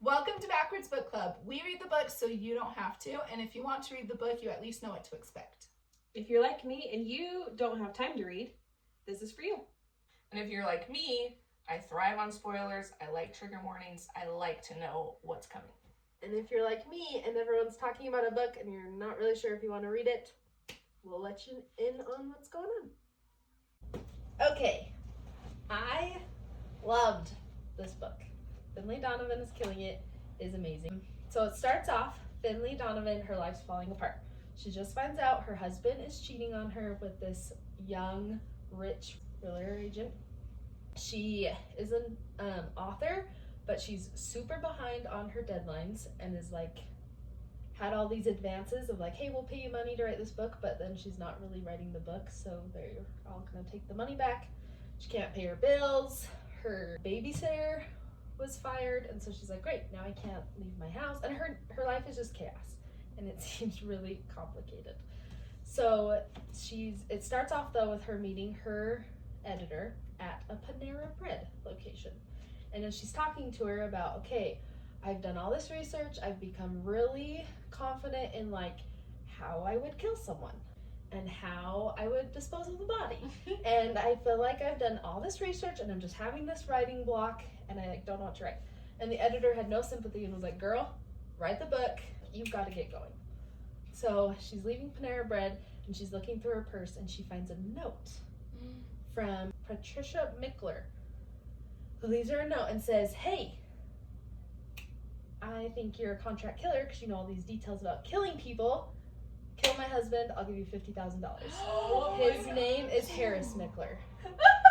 Welcome to Backwards Book Club. We read the books so you don't have to, and if you want to read the book, you at least know what to expect. If you're like me and you don't have time to read, this is for you. And if you're like me, I thrive on spoilers, I like trigger warnings, I like to know what's coming. And if you're like me and everyone's talking about a book and you're not really sure if you want to read it, we'll let you in on what's going on. Okay, I loved this book. Finley Donovan is killing it, is amazing. So it starts off, Finley Donovan, her life's falling apart. She just finds out her husband is cheating on her with this young, rich thriller agent. She is an author, but she's super behind on her deadlines and is like, had all these advances of like, hey, we'll pay you money to write this book, but then she's not really writing the book, so they're all gonna take the money back. She can't pay her bills. Her babysitter was fired, and so she's like, great, now I can't leave my house, and her life is just chaos, and it seems really complicated. So it starts off though with her meeting her editor at a Panera Bread location, and then she's talking to her about, okay, I've done all this research, I've become really confident in like how I would kill someone and how I would dispose of the body. And I feel like I've done all this research and I'm just having this writing block and I don't know what to write. And the editor had no sympathy and was like, girl, write the book, you've got to get going. So she's leaving Panera Bread and she's looking through her purse and she finds a note from Patricia Mickler, who leaves her a note and says, hey, I think you're a contract killer because you know all these details about killing people. Kill my husband, I'll give you $50,000. His name is Harris Mickler.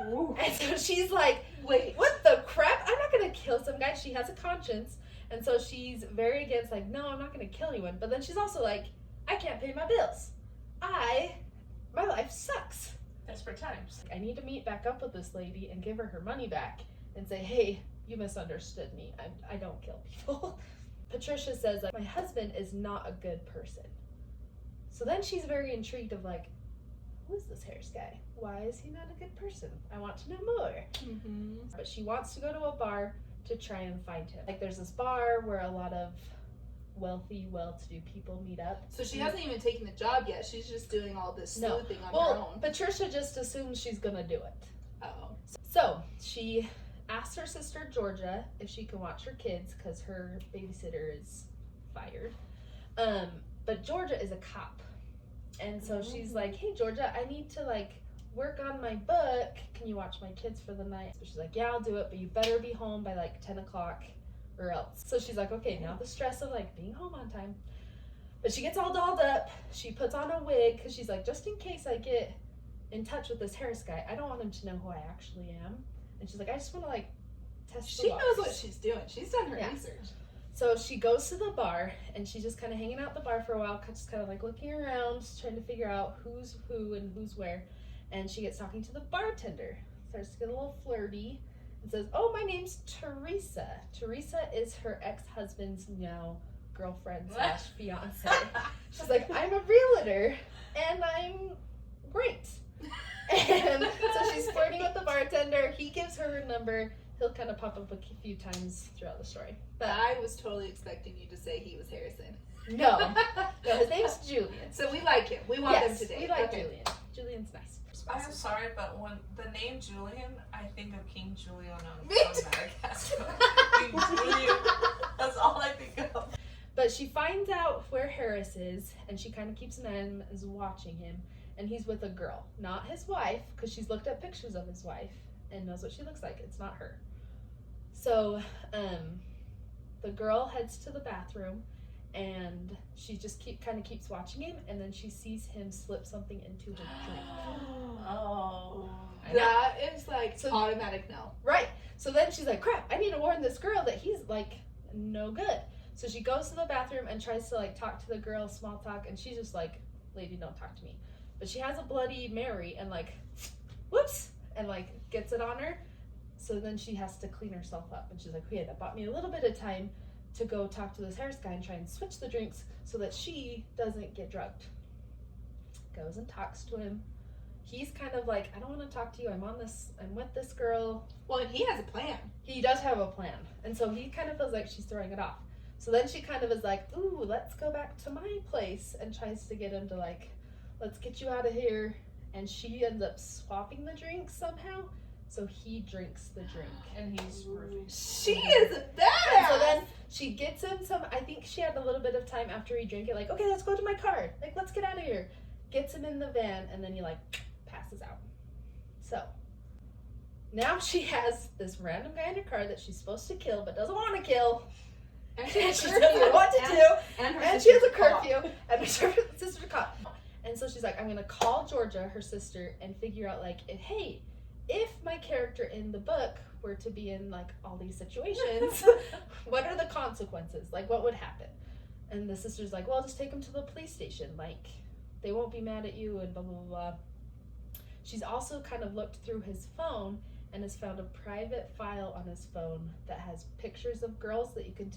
And so she's like, wait, what the crap? I'm not gonna kill some guy. She has a conscience. And so she's very against like, no, I'm not gonna kill anyone. But then she's also like, I can't pay my bills. My life sucks. Desperate times. I need to meet back up with this lady and give her money back and say, hey, you misunderstood me. I don't kill people. Patricia says that my husband is not a good person. So then she's very intrigued of like, who is this Harris guy? Why is he not a good person? I want to know more. Mm-hmm. But she wants to go to a bar to try and find him. Like there's this bar where a lot of wealthy, well-to-do people meet up. So she hasn't even taken the job yet. She's just doing all this sleuthing on her own. Patricia just assumes she's gonna do it. Oh. So she asks her sister Georgia if she can watch her kids because her babysitter is fired. But Georgia is a cop. And so she's like, hey, Georgia, I need to like work on my book. Can you watch my kids for the night? So she's like, yeah, I'll do it, but you better be home by like 10 o'clock or else. So she's like, okay, now the stress of like being home on time. But she gets all dolled up. She puts on a wig because she's like, just in case I get in touch with this Harris guy, I don't want him to know who I actually am. And she's like, I just want to like test She the waters. knows what she's doing. She's done her research. So she goes to the bar and she's just kind of hanging out at the bar for a while, just kind of like looking around, trying to figure out who's who and who's where. And she gets talking to the bartender, starts to get a little flirty and says, oh, my name's Teresa. Teresa is her ex-husband's now girlfriend / fiance. She's like, I'm a realtor and I'm great. And so she's flirting with the bartender. He gives her her number. He'll kind of pop up a few times throughout the story. But I was totally expecting you to say he was Harrison. No, his name's Julian. So we like him. We want him today. We like Julian. Julian's nice. I'm sorry, but when the name Julian, I think of King Julian on Me too. Madagascar. King Julian. That's all I think of. But she finds out where Harris is, and she kind of keeps an eye on him, is watching him, and he's with a girl, not his wife, because she's looked at pictures of his wife and knows what she looks like. It's not her. So, the girl heads to the bathroom, and she just keeps watching him, and then she sees him slip something into her drink. Oh. That is like automatic no. Right. So then she's like, crap, I need to warn this girl that he's like no good. So she goes to the bathroom and tries to like talk to the girl, small talk, and she's just like, lady, don't talk to me. But she has a Bloody Mary and like, whoops, and like gets it on her. So then she has to clean herself up, and she's like, okay, that bought me a little bit of time to go talk to this Harris guy and try and switch the drinks so that she doesn't get drugged. Goes and talks to him. he's kind of like, I don't want to talk to you. I'm with this girl. Well, and he has a plan. He does have a plan. And so he kind of feels like she's throwing it off. So then she kind of is like, ooh, let's go back to my place, and tries to get him to like, let's get you out of here. And she ends up swapping the drinks somehow. So he drinks the drink. And he's roofied. She is badass. And so then she gets him some, I think she had a little bit of time after he drank it, like, okay, let's go to my car. Like, let's get out of here. Gets him in the van, and then he like passes out. So now she has this random guy in her car that she's supposed to kill but doesn't want to kill. And She doesn't know what to do. And, her And she has a sister's caught. curfew. And her sister's caught. And so she's like, I'm going to call Georgia, her sister, and figure out, like, if my character in the book were to be in, like, all these situations, what are the consequences? Like, what would happen? And the sister's like, well, just take him to the police station. Like, they won't be mad at you and blah, blah, blah, blah. She's also kind of looked through his phone and has found a private file on his phone that has pictures of girls that you can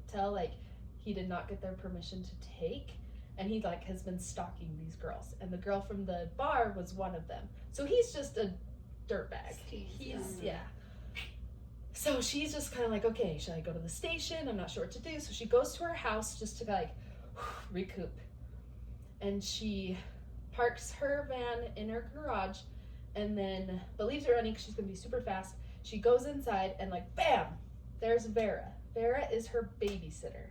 tell, like, he did not get their permission to take. And he, like, has been stalking these girls. And the girl from the bar was one of them. So he's just a dirtbag. Yeah. So she's just kind of like, okay, should I go to the station? I'm not sure what to do. So she goes to her house just to, like, recoup. And she parks her van in her garage and then believes her running because she's going to be super fast. She goes inside and, like, bam, there's Vera. Vera is her babysitter.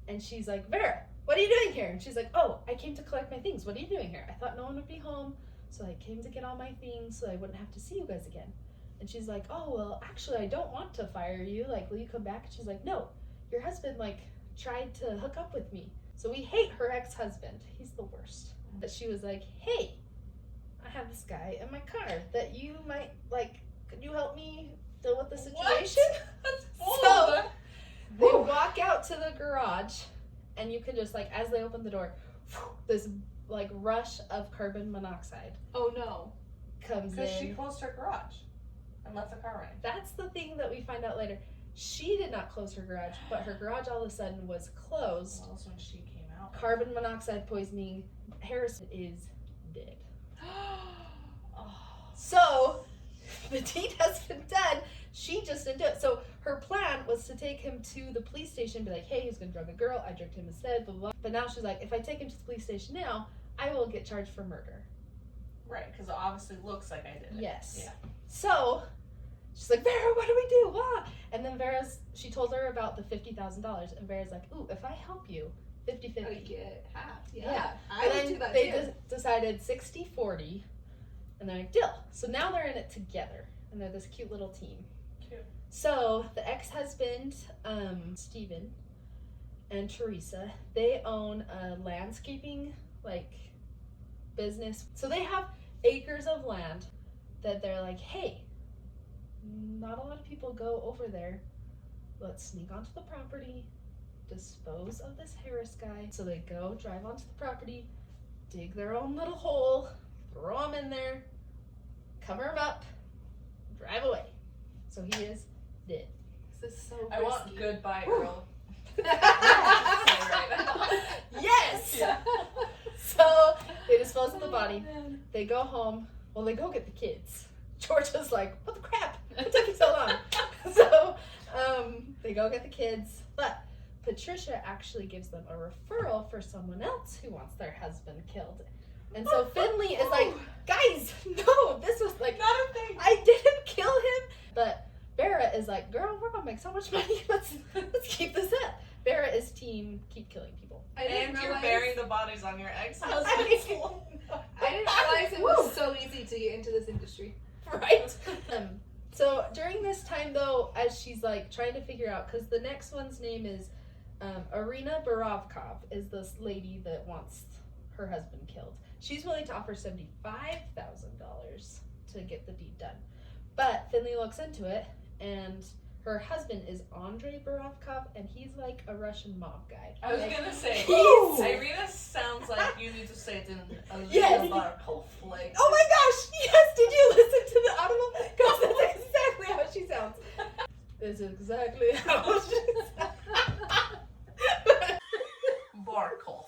And she's like, Vera, what are you doing here? And she's like, oh, I came to collect my things. What are you doing here? I thought no one would be home, so I came to get all my things so I wouldn't have to see you guys again. And she's like, oh, well, actually, I don't want to fire you. Like, will you come back? And she's like, no, your husband, like, tried to hook up with me. So we hate her ex-husband. He's the worst. But she was like, hey, I have this guy in my car that you might, like, could you help me deal with the situation? That's So they walk out to the garage, and you can just, like, as they open the door, this, like, rush of carbon monoxide Oh no. comes Because she in. closed her garage and left the car running. That's the thing that we find out later. She did not close her garage, but her garage all of a sudden was closed. Well, that's when she came out. Carbon monoxide poisoning. Harrison is dead. So the deed has been done. She just didn't do it. So her plan was to take him to the police station and be like, hey, he's gonna drug a girl. I drugged him instead, blah, blah, blah. But now she's like, if I take him to the police station now, I will get charged for murder. Right, because it obviously looks like I did it. Yes. Yeah. So she's like, Vera, what do we do? Ah. And then she told her about the $50,000. And Vera's like, ooh, if I help you, 50-50. I get half. Yeah. I And would do then that they too. decided 60-40. And they're like, deal. So now they're in it together. And they're this cute little team. Cute. So the ex-husband, Steven, and Teresa, they own a landscaping, like, business. So they have acres of land that they're like, hey, not a lot of people go over there. Let's sneak onto the property, dispose of this Harris guy. So they go, drive onto the property, dig their own little hole, throw him in there, cover him up, drive away. So he is dead. This is so I want risky. goodbye, Earl. Yes! Yeah. So they dispose of the body. They go home. Well, they go get the kids. Georgia's like, what the crap? It took you so long. So they go get the kids. But Patricia actually gives them a referral for someone else who wants their husband killed. And so Finley is like, guys, no, this was like, Not a thing. I didn't kill him. But Vera is like, girl, we're gonna make so much money. Let's keep this up. Vera is team keep killing people. I didn't And you're realize, burying the bodies on your I ex-husband's didn't lawn. I didn't realize it was so easy to get into this industry. Right? So during this time, though, as she's like trying to figure out, because the next one's name is Irina Borovkov, is this lady that wants her husband killed. She's willing to offer $75,000 to get the deed done. But Finley looks into it, and her husband is Andrei Borovkov, and he's like a Russian mob guy. I was Like, gonna say, he's- Irina sounds like you need to say it in a Yes. lyrical like. Oh my gosh! Yes! Did you listen to the audible? Because that's exactly how she sounds. This is exactly how she sounds. Barkov.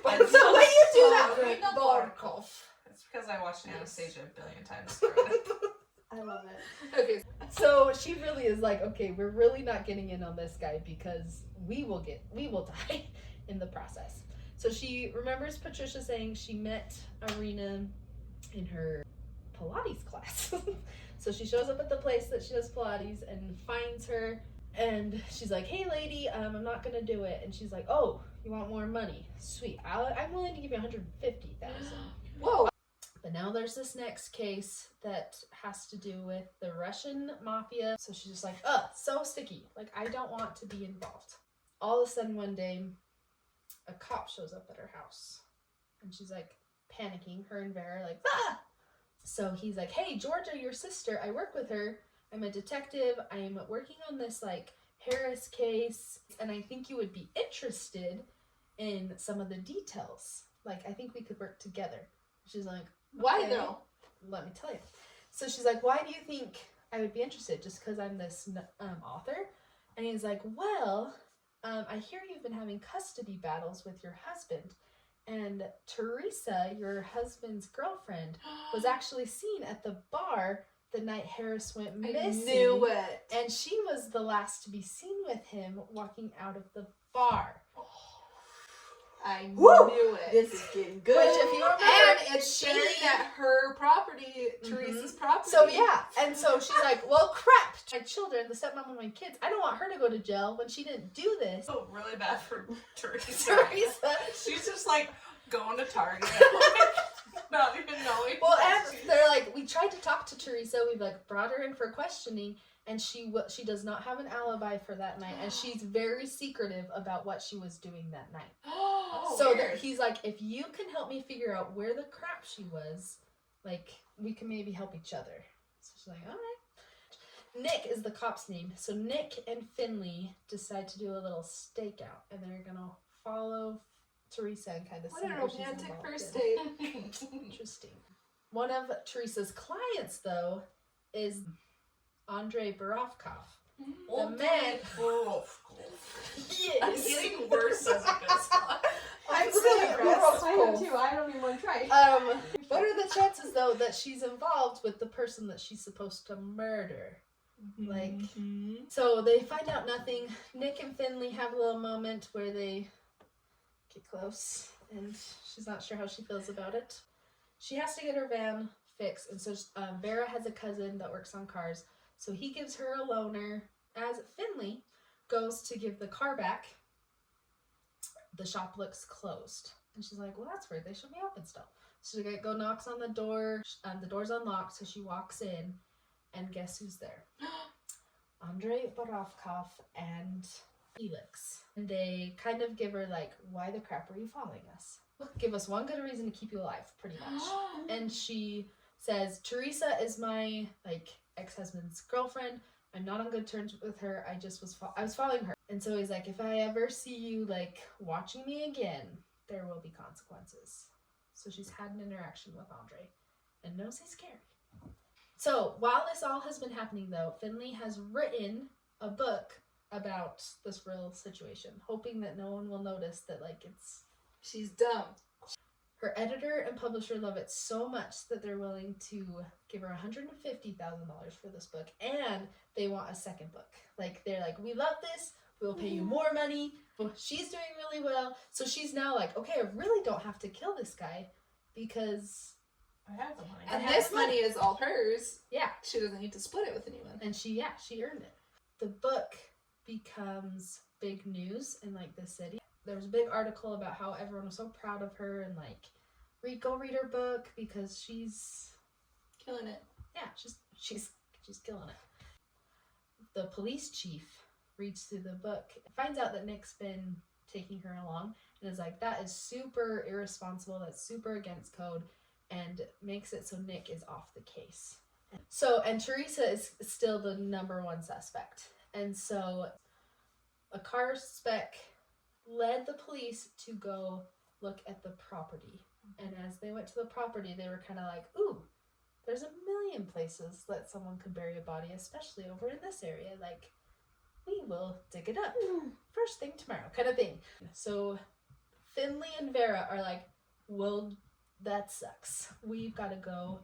But the way you do that, Irina Barkov. It's because I watched Yes. Anastasia a billion times. I love it. Okay, so she really is like, okay, we're really not getting in on this guy because we will die in the process. So she remembers Patricia saying she met Irina in her Pilates class. So she shows up at the place that she does Pilates and finds her, and she's like, hey lady, I'm not gonna do it. And she's like, oh, you want more money? Sweet, I'm willing to give you 150,000. Whoa. But now there's this next case that has to do with the Russian mafia. So she's just like, so sticky. Like, I don't want to be involved. All of a sudden one day, a cop shows up at her house. And she's like panicking. Her and Vera are like, ah! So he's like, hey, Georgia, your sister, I work with her. I'm a detective. I'm working on this like Harris case. And I think you would be interested in some of the details. Like, I think we could work together. She's like, Why okay, though? let me tell you. So she's like, why do you think I would be interested? Just because I'm this author? And he's like, well, I hear you've been having custody battles with your husband. And Teresa, your husband's girlfriend, was actually seen at the bar the night Harris went missing. I knew it. And she was the last to be seen with him walking out of the bar. I Woo! knew it. This is getting good. Which, if you remember, And it's she- sharing at her property, Teresa's property. So yeah, and so she's like, well, crap, my children, the stepmom of my kids, I don't want her to go to jail when she didn't do this. So really bad for Teresa. Teresa. She's just like going to Target, not even knowing. Well, and they're like, we tried to talk to Teresa, we've like brought her in for questioning, and she does not have an alibi for that night, and she's very secretive about what she was doing that night. So that he's like, if you can help me figure out where the crap she was, like, we can maybe help each other. So she's like, all right. Nick is the cop's name. So Nick and Finley decide to do a little stakeout, and they're gonna follow Teresa and kind of What see a what she's romantic involved first in. date. Interesting. One of Teresa's clients, though, is Andrei Borovkov. The man. I'm Yes. getting worse as it goes on. I'm really really impressed. I am too. I don't even want to try. What are the chances, though, that she's involved with the person that she's supposed to murder? Like, so they find out nothing. Nick and Finley have a little moment where they get close, and she's not sure how she feels about it. She has to get her van fixed, and so Vera has a cousin that works on cars, so he gives her a loaner. As Finley goes to give the car back, the shop looks closed. And she's like, well, that's weird. They should be open still. So she go knocks on the door. The door's unlocked, so she walks in. And guess who's there? Andrei Borovkov and Felix. And they kind of give her, like, why the crap are you following us? Give us one good reason to keep you alive, pretty much. And she says, Teresa is my, like, ex-husband's girlfriend. I'm not on good terms with her. I was following her. And so he's like, if I ever see you, like, watching me again, there will be consequences. So she's had an interaction with Andre and knows he's scary. So while this all has been happening, though, Finley has written a book about this real situation, hoping that no one will notice that, like, She's dumb. her editor and publisher love it so much that they're willing to give her $150,000 for this book, and they want a second book. Like, they're like, we love this, we'll pay you more money. Well, she's doing really well, so she's now like, okay, I really don't have to kill this guy because I have the money. And have this money. money is all hers. yeah, She doesn't need to split it with anyone. and she earned it. The book becomes big news in, like, the city. There was a big article about how everyone was so proud of her and, like, go read her book because she's Killing it. yeah, she's killing it. The police chief reads through the book, finds out that Nick's been taking her along, and is like, that is super irresponsible, that's super against code, and makes it so Nick is off the case. So, and Teresa is still the number one suspect. And so a car spec led the police to go look at the property. And as they went to the property, they were kind of like, ooh, there's a million places that someone could bury a body, especially over in this area. Like, we will dig it up first thing tomorrow, kind of thing. So Finley and Vera are like, we'll that sucks. We've got to go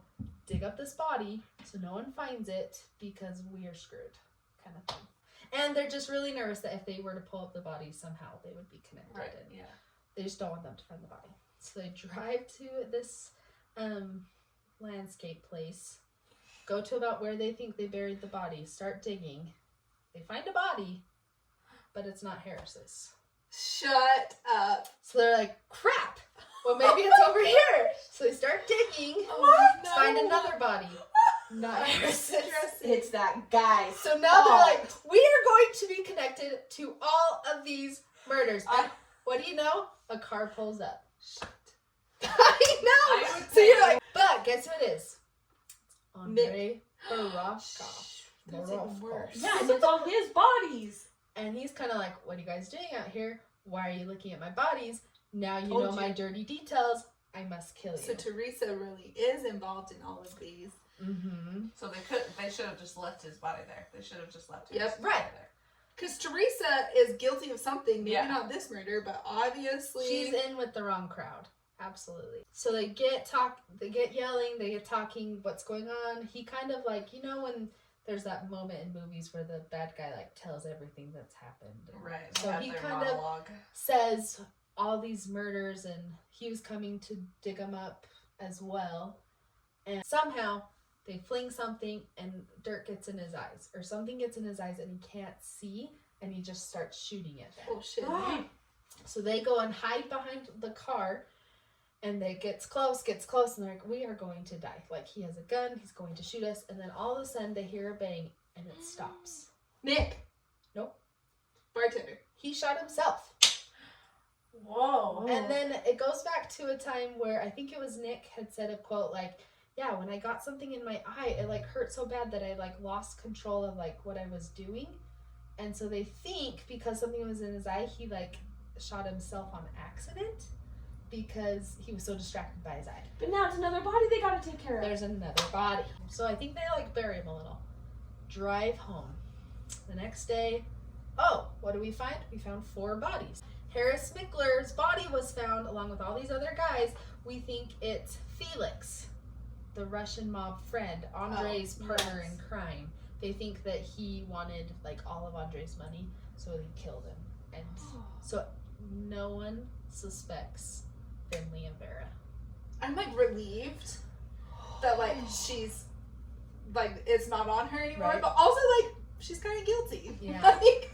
dig up this body so no one finds it because we are screwed, kind of thing. And they're just really nervous that if they were to pull up the body, somehow they would be connected. Right. And Yeah. they just don't want them to find the body. So they drive to this landscape place, go to about where they think they buried the body, start digging. They find a body, but it's not Harris's. Shut up. So they're like, crap! Well, maybe it's over here. So they start digging, find another body. Not Harris's. It's that guy. So now they're like, we are going to be connected to all of these murders. And what do you know? A car pulls up. I know. I would So you're say- like, but guess who it is? Andre Borofkov. That's even worse. Yeah, and it's all his bodies. And he's kind of like, what are you guys doing out here? Why are you looking at my bodies? Now you Told know you. my dirty details. I must kill you. So Teresa really is involved in all of these. Mm-hmm. So they should have just left his body there. They should have just left his Yep. body Right. there. Because Teresa is guilty of something, maybe Yeah. not this murder, but obviously She's in with the wrong crowd. Absolutely. So they get yelling, they get talking, what's going on. He kind of like, you know when there's that moment in movies where the bad guy like tells everything that's happened. Right. So Have he their kind of monologue. says all these murders and he was coming to dig them up as well. And somehow they fling something and dirt gets in his eyes or something gets in his eyes and he can't see and he just starts shooting at them. oh shit. So they go and hide behind the car and they gets close and they're like, we are going to die. Like he has a gun, he's going to shoot us. And then all of a sudden they hear a bang and it stops. Nick. Nope. Bartender. He shot himself. Whoa. And then it goes back to a time where I think it was Nick had said a quote like, yeah, when I got something in my eye, it like hurt so bad that I like lost control of like what I was doing. And so they think because something was in his eye, he like shot himself on accident because he was so distracted by his eye. But now it's another body they gotta take care of. There's another body. So I think they like bury him a little. Drive home. The next day, oh, what do we find? We found 4 bodies. Harris Mickler's body was found along with all these other guys. We think it's Felix, the Russian mob friend, Andre's partner in crime. They think that he wanted like all of Andre's money, so he killed him. And so no one suspects Finley and Vera. I'm like relieved that like she's like it's not on her anymore, Right. but also like she's kind of guilty. Yeah. Like,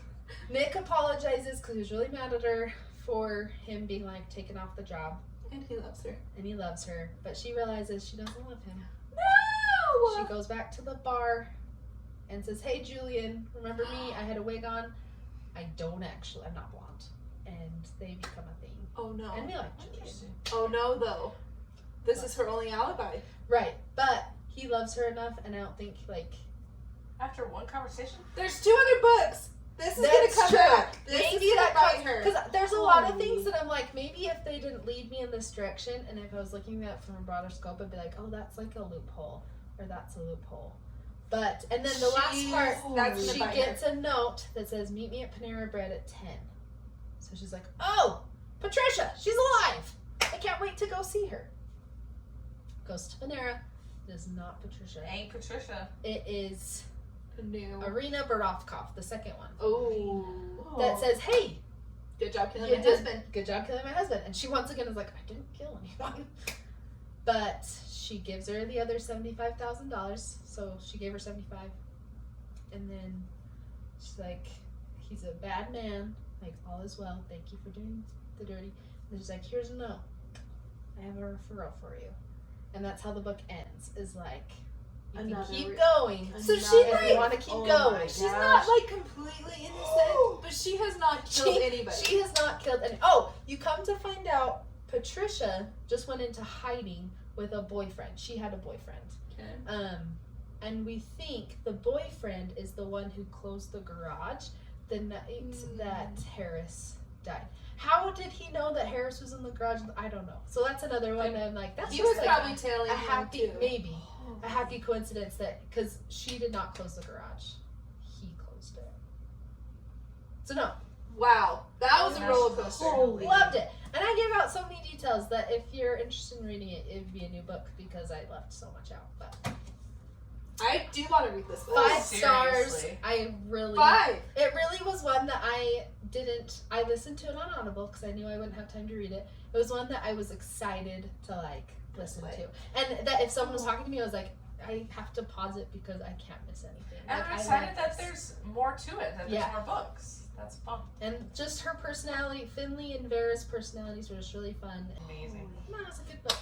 Nick apologizes because he was really mad at her for him being like taken off the job, and he loves her. and he loves her, but she realizes she doesn't love him. No. She goes back to the bar and says, hey Julian, remember me? I had a wig on. I don't actually, I'm not blonde. And they become a thing. Oh no. And we like Julian. Interesting. Oh no, though. This is her only alibi. Right, but he loves her enough, and I don't think like After one conversation? There's 2 other books. This is That's gonna come true. back. This maybe is that gonna comes bite her. because there's a lot of Holy. things that I'm like, maybe if they didn't lead me in this direction, and if I was looking at it from a broader scope, I'd be like, oh, that's like a loophole, or that's a loophole. But and then the last part, That's gonna she bite gets a note that says, meet me at Panera Bread at 10. So she's like, oh, Patricia, she's alive. I can't wait to go see her. Goes to Panera. It is not Patricia. Ain't Patricia. It is her. New. Arina Borofkov, the second one. Oh. That says, hey, Good job killing you my did husband. good job killing my husband. And she once again is like, I didn't kill anyone. But she gives her the other $75,000. So she gave her 75. And then she's like, he's a bad man. Like, all is well. Thank you for doing the dirty. And she's like, here's a note. I have a referral for you. And that's how the book ends. Is like, you Another can keep re- going. So if she you like want to keep oh going. my She's Gosh. not like completely innocent, but she has not killed anybody. She has not killed any. Oh, you come to find out, Patricia just went into hiding with a boyfriend. She had a boyfriend. Okay. And we think the boyfriend is the one who closed the garage the night that Harris died. How did he know that Harris was in the garage? I don't know. So that's another one that I'm like, that's He just was like probably tailing a him happy, too. maybe a happy coincidence that because she did not close the garage, he closed it. So no, Wow, that was a Yeah, roller she's coaster. Holy. loved it. And I gave out so many details that if you're interested in reading it, it would be a new book because I left so much out. But I do want to read this book. 5 stars. Seriously. I really. 5. It really was one that I listened to it on Audible because I knew I wouldn't have time to read it. It was one that I was excited to like listen to, and that if someone was talking to me, I was like, I have to pause it because I can't miss anything. And Like, I'm I excited like that this. there's more to it, that there's Yeah. more books. That's fun. And just her personality, Finley and Vera's personalities were just really fun. Amazing. No, it's a good book.